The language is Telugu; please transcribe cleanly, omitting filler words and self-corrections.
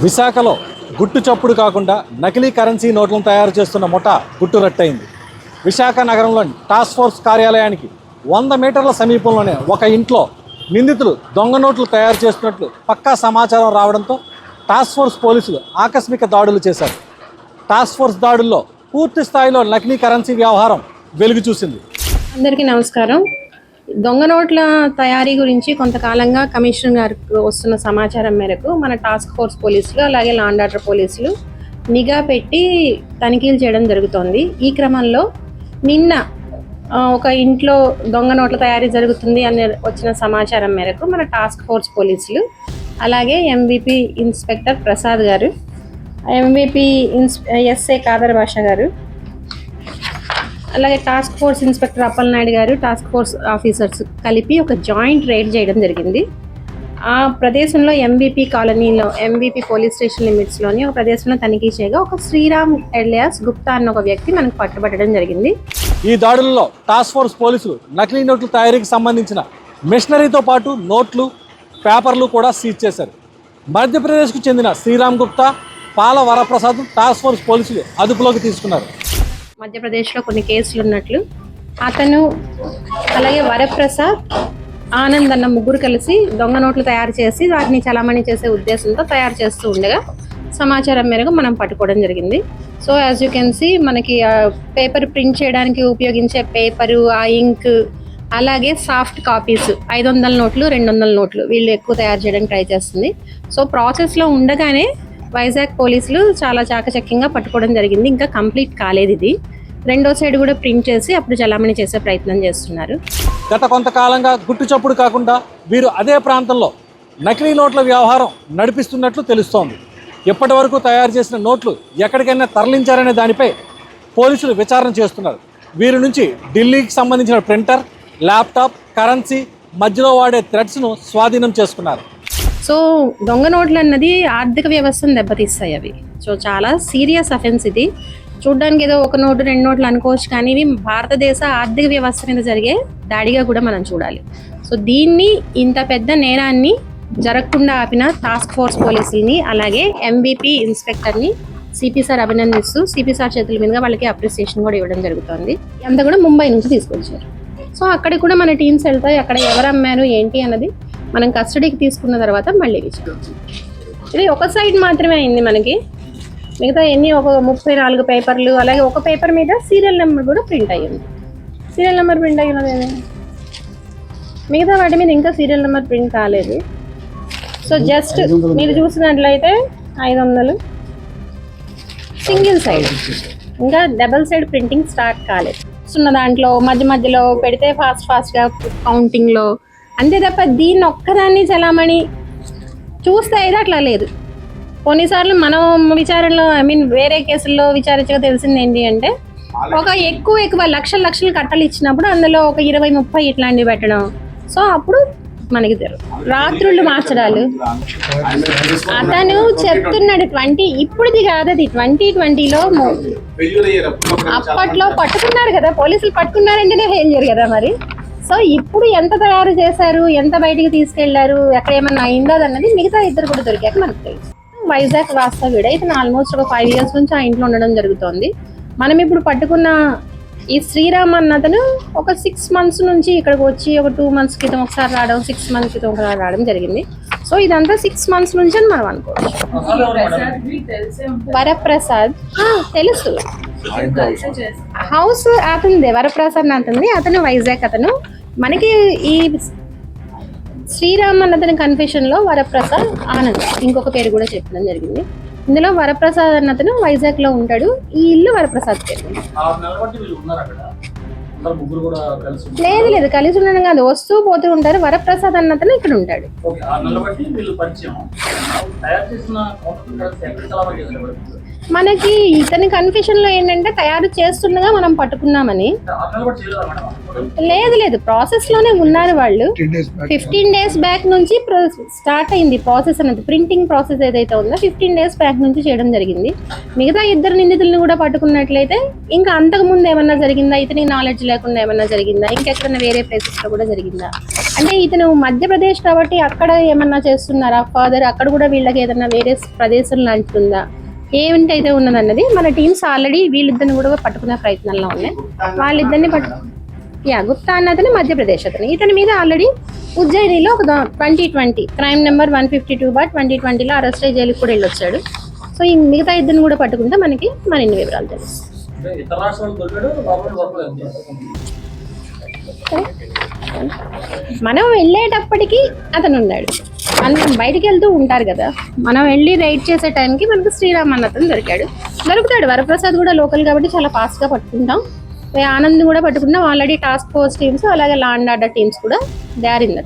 విశాఖలో గుట్టు చప్పుడు కాకుండా నకిలీ కరెన్సీ నోట్లను తయారు చేస్తున్న ముఠా గుట్టు రట్టయింది. విశాఖ నగరంలోని టాస్క్ ఫోర్స్ కార్యాలయానికి 100 మీటర్ల సమీపంలోనే ఒక ఇంట్లో నిందితులు దొంగ నోట్లు తయారు చేస్తున్నట్లు పక్కా సమాచారం రావడంతో టాస్క్ ఫోర్స్ పోలీసులు ఆకస్మిక దాడులు చేశారు. టాస్క్ ఫోర్స్ దాడుల్లో పూర్తి స్థాయిలో నకిలీ కరెన్సీ వ్యవహారం వెలుగు చూసింది. అందరికీ నమస్కారం. దొంగ నోట్ల తయారీ గురించి కొంతకాలంగా కమిషనర్ గారికి వస్తున్న సమాచారం మేరకు మన టాస్క్ ఫోర్స్ పోలీసులు అలాగే లా అండ్ ఆర్డర్ పోలీసులు నిఘా పెట్టి తనిఖీలు చేయడం జరుగుతోంది. ఈ క్రమంలో నిన్న ఒక ఇంట్లో దొంగ నోట్ల తయారీ జరుగుతుంది అని వచ్చిన సమాచారం మేరకు మన టాస్క్ ఫోర్స్ పోలీసులు అలాగే ఎంవిపి ఇన్స్పెక్టర్ ప్రసాద్ గారు, ఎంవిపి ఎస్ఏ కాదర్ భాష గారు, అలాగే టాస్క్ ఫోర్స్ ఇన్స్పెక్టర్ అప్పలనాయుడు గారు, టాస్క్ ఫోర్స్ ఆఫీసర్స్ కలిపి ఒక జాయింట్ రైడ్ చేయడం జరిగింది. ఆ ప్రదేశంలో ఎంబీపీ కాలనీలో ఎంబీపీ పోలీస్ స్టేషన్ లిమిట్స్లోని ఒక ప్రదేశంలో తనిఖీ చేయగా ఒక శ్రీరామ్ ఎలియాస్ గుప్తా అన్న ఒక వ్యక్తి మనకు పట్టుబట్టడం జరిగింది. ఈ దాడుల్లో టాస్క్ ఫోర్స్ పోలీసులు నకిలీ నోట్ల తయారీకి సంబంధించిన మిషనరీతో పాటు నోట్లు, పేపర్లు కూడా సీజ్ చేశారు. మధ్యప్రదేశ్కు చెందిన శ్రీరామ్ గుప్తా, పాల వరప్రసాద్ టాస్క్ ఫోర్స్ పోలీసులు అదుపులోకి తీసుకున్నారు. మధ్యప్రదేశ్లో కొన్ని కేసులు ఉన్నట్లు అతను అలాగే వరప్రసాద్, ఆనంద్ అన్న ముగ్గురు కలిసి దొంగ నోట్లు తయారు చేసి వాటిని చలామణి చేసే ఉద్దేశంతో తయారు చేస్తూ ఉండగా సమాచారం మేరకు మనం పట్టుకోవడం జరిగింది. So as you can see మనకి పేపర్ ప్రింట్ చేయడానికి ఉపయోగించే పేపరు, ఆ ఇంక్, అలాగే సాఫ్ట్ కాపీస్ 500 నోట్లు, 200 నోట్లు వీళ్ళు ఎక్కువ తయారు చేయడానికి ట్రై చేస్తుంది. సో ప్రాసెస్లో ఉండగానే వైజాగ్ పోలీసులు చాలా చాకచక్యంగా పట్టుకోవడం జరిగింది. ఇంకా కంప్లీట్ కాలేదు ఇది. రెండో సైడ్ కూడా ప్రింట్ చేసి అప్పుడు చలామణి చేసే ప్రయత్నం చేస్తున్నారు. గత కొంతకాలంగా గుట్టు చప్పుడు కాకుండా వీరు అదే ప్రాంతంలో నకిలీ నోట్ల వ్యవహారం నడిపిస్తున్నట్లు తెలుస్తోంది. ఇప్పటి వరకు తయారు చేసిన నోట్లు ఎక్కడికైనా తరలించారనే దానిపై పోలీసులు విచారణ చేస్తున్నారు. వీరి నుంచి ఢిల్లీకి సంబంధించిన ప్రింటర్, ల్యాప్టాప్, కరెన్సీ, మధ్యలో వాడే థ్రెడ్స్ను స్వాధీనం చేసుకున్నారు. సో దొంగ నోట్లు అన్నది ఆర్థిక వ్యవస్థను దెబ్బతీస్తాయి అవి. సో చాలా సీరియస్ అఫెన్స్ ఇది. చూడ్డానికి ఏదో ఒక నోటు 2 నోట్లు అనుకోవచ్చు, కానీ ఇవి భారతదేశ ఆర్థిక వ్యవస్థ మీద జరిగే దాడిగా కూడా మనం చూడాలి. సో దీన్ని, ఇంత పెద్ద నేరాన్ని జరగకుండా ఆపిన టాస్క్ ఫోర్స్ పోలీసుల్ని అలాగే ఎంబీపీ ఇన్స్పెక్టర్ని సిపి సార్ అభినందిస్తూ సిపి సార్ చేతుల మీదుగా వాళ్ళకి అప్రిసియేషన్ కూడా ఇవ్వడం జరుగుతుంది. అంతా కూడా ముంబై నుంచి తీసుకొచ్చారు. సో అక్కడికి కూడా మన టీమ్స్ వెళ్తాయి. అక్కడ ఎవరు అమ్మారు ఏంటి అన్నది మనం కస్టడీకి తీసుకున్న తర్వాత మళ్ళీ విచారణ. ఇది ఒక సైడ్ మాత్రమే అయింది మనకి. మిగతా ఎన్ని ఒక 34 పేపర్లు, అలాగే ఒక పేపర్ మీద సీరియల్ నెంబర్ కూడా ప్రింట్ అయ్యింది. సీరియల్ నెంబర్ ప్రింట్ అయ్యినది, మిగతా వాటి మీద ఇంకా సీరియల్ నెంబర్ ప్రింట్ కాలేదు. సో జస్ట్ మీరు చూసినట్లయితే 500 సింగిల్ సైడ్, ఇంకా డబల్ సైడ్ ప్రింటింగ్ స్టార్ట్ కాలేదు. ఉన్న దాంట్లో మధ్యలో పెడితే ఫాస్ట్గా కౌంటింగ్లో అంతే తప్ప దీన్ని ఒక్కదాన్ని చలామణి చూస్తే అయితే అట్లా లేదు. కొన్నిసార్లు మనం విచారణలో వేరే కేసుల్లో విచారించగా తెలిసింది ఏంటి అంటే ఒక ఎక్కువ లక్షలు కట్టలు ఇచ్చినప్పుడు అందులో ఒక 20-30 ఇట్లాంటివి పెట్టడం. సో అప్పుడు మనకి రాత్రుళ్ళు మార్చడాలు. అతను చెప్తున్నాడు 20, ఇప్పుడుది కాదు, అది 2020లో అప్పట్లో పట్టుకున్నారు కదా పోలీసులు, పట్టుకున్నారంటేనే ఫెయిల్యూర్ కదా మరి. సో ఇప్పుడు ఎంత తయారు చేశారు, ఎంత బయటికి తీసుకెళ్లారు, ఎక్కడ ఏమన్నా అయిందో అన్నది మిగతా ఇద్దరు కూడా దొరికాక మనకు తెలుసు. వైజాగ్ వాస్తవ్యుడు ఇతను ఆల్మోస్ట్ ఒక 5 years నుంచి ఆ ఇంట్లో ఉండడం జరుగుతోంది. మనం ఇప్పుడు పట్టుకున్న ఈ శ్రీరామ్ అన్న అతను ఒక 6 months నుంచి ఇక్కడికి వచ్చి ఒక 2 months క్రితం ఒకసారి రావడం, 6 months క్రితం ఒకసారి రావడం జరిగింది. సో ఇదంతా 6 months నుంచి అని మనం అనుకోవచ్చు. వరప్రసాద్ తెలుసు, హౌస్ అతనిదే, వరప్రసాద్ అతనిది. అతను వైజాగ్. అతను మనకి ఈ శ్రీరామ్ అన్నతని కన్ఫెషన్లో వరప్రసాద్, ఆనంద్ ఇంకొక పేరు కూడా చెప్పడం జరిగింది. ఇందులో వరప్రసాద్ అన్నతను వైజాగ్లో ఉంటాడు. ఈ ఇల్లు వరప్రసాద్ పేరు. లేదు కలిసి ఉండడం కాదు, వస్తూ పోతూ ఉంటారు. వరప్రసాద్ అన్నతను ఇక్కడ ఉంటాడు. మనకి ఇతని కన్ఫ్యూషన్ లో ఏంటంటే తయారు చేస్తుండగా మనం పట్టుకున్నామని. లేదు ప్రాసెస్ లోనే ఉన్నారు వాళ్ళు. 15 days బ్యాక్ నుంచి స్టార్ట్ అయింది ప్రాసెస్ అనేది. ప్రింటింగ్ ప్రాసెస్ ఏదైతే ఉందో 15 days బ్యాక్ నుంచి చేయడం జరిగింది. మిగతా 2 నిందితులను కూడా పట్టుకున్నట్లయితే ఇంకా అంతకు ముందు ఏమన్నా జరిగిందా, ఇతని నాలెడ్జ్ లేకుండా ఏమన్నా జరిగిందా, ఇంకెక్కడన్నా వేరే ప్లేసెస్ లో కూడా జరిగిందా, అంటే ఇతను మధ్యప్రదేశ్ కాబట్టి అక్కడ ఏమన్నా చేస్తున్నారా ఫాదర్, అక్కడ కూడా వీళ్ళకి ఏదన్నా వేరే ప్రదేశం లాంటిది ఉందా, ఏమిటైతే ఉన్నదన్నది మన టీమ్స్ ఆల్రెడీ వీళ్ళిద్దరిని కూడా పట్టుకునే ప్రయత్నంలో ఉన్నాయి. వాళ్ళిద్దరిని గుప్తా అన్నతని మధ్యప్రదేశ్ అతను. ఇతని మీద ఆల్రెడీ ఉజ్జయినిలో ఒక 2020 క్రైమ్ నెంబర్ 152/2020లో అరెస్ట్ అయ్యి జైలుకి కూడా వెళ్ళొచ్చాడు. సో ఈ మిగతా ఇద్దరిని కూడా పట్టుకుంటే మనకి మరిన్ని వివరాలు తెలుస్తాయి. మనం వెళ్ళేటప్పటికి అతను ఉన్నాడు. మనం బయటికి వెళ్తూ ఉంటారు కదా, మనం వెళ్ళి రైడ్ చేసే టైంకి మనకు శ్రీరామ్ అన్న అతను దొరుకుతాడు. వరప్రసాద్ కూడా లోకల్ కాబట్టి చాలా ఫాస్ట్గా పట్టుకుంటాం. ఆనంద్ కూడా పట్టుకున్నాం. ఆల్రెడీ టాస్క్ ఫోర్స్ టీమ్స్ అలాగే లా అండ్ ఆర్డర్ టీమ్స్ కూడా దే ఆర్ ఇన్ దట్.